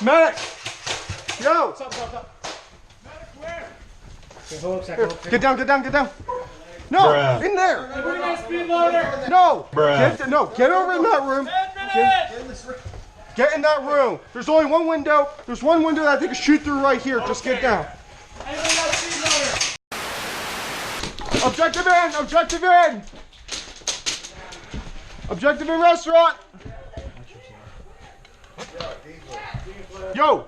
Medic! Yo! What's up? Medic, where? Okay, hold up a second. Get down. No, Bruh. in there. Everybody got a speed loader. No. Bruh. Get over in that room. 10 minutes. Get in that room. There's only one window. There's one window that they can shoot through right here. Just get down. Everybody got a speed loader. Objective in restaurant. Yo.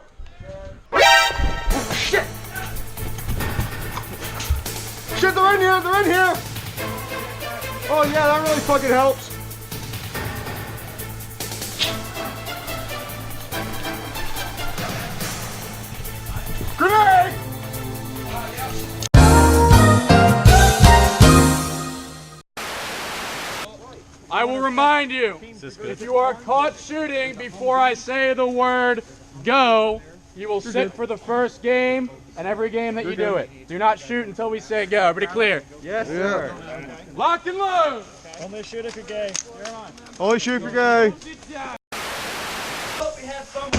Oh, shit. Shit, they're in here. Oh yeah, that really fucking helps. Grenade! I will remind you, if you are caught shooting before I say the word go, you will sit for the first game and every game that you do it. Do not shoot until we say go. Everybody clear? Yes, sir. Locked and load! Only shoot if you're gay. You're on. Only shoot if you're gay. We have someone.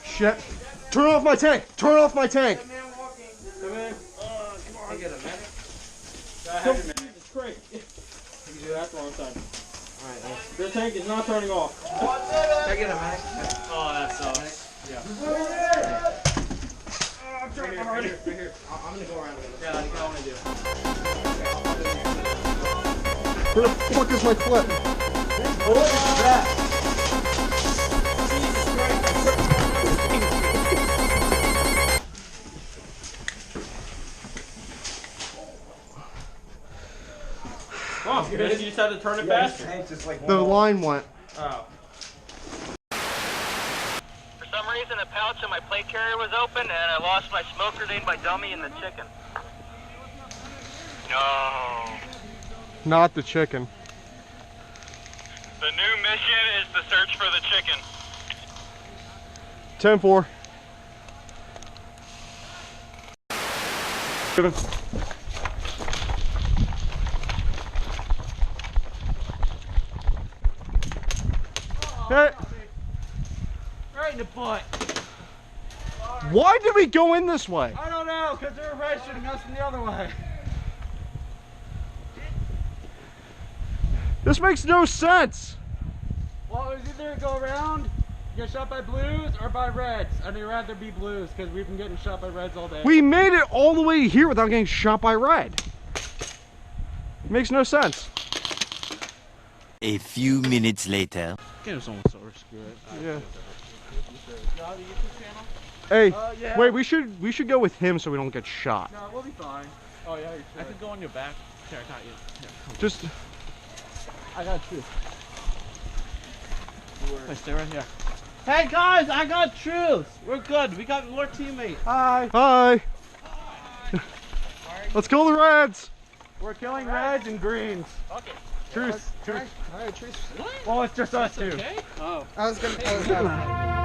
Shit. Turn off my tank. Come in. I get a medic. It's great. You can do that at the wrong time. Alright, your tank is not turning off. I get a medic. Oh, that sucks. Yeah. I'm trying right here. I'm gonna go around with it. Yeah, that's what I want to do. Where the fuck is my clip? What is that? Oh, you just had to turn it faster. The line went. Oh. For some reason, the pouch on my plate carrier was open, and I lost my smoke grenade, my dummy, and the chicken. No. Not the chicken. The new mission is to search for the chicken. 10-4. Hey. Right in the butt. Why did we go in this way? I don't know, because they're shooting us from the other way. This makes no sense. Well, it was either go around, get shot by blues, or by reds. I'd rather be blues, because we've been getting shot by reds all day. We made it all the way here without getting shot by red. Makes no sense. A few minutes later. Get someone source, screw it. Yeah. Hey, yeah. wait. We should go with him so we don't get shot. No, we'll be fine. Oh yeah, you should. I could go on your back. Here, not you. Here. Just. I got you. Hey, stay right here. Hey guys, I got truth. We're good. We got more teammates. Hi. Hi. Let's kill the reds. We're killing reds and greens. Okay. Truce. Alright, truce. Well, it's just us two. Okay. Oh. I was gonna.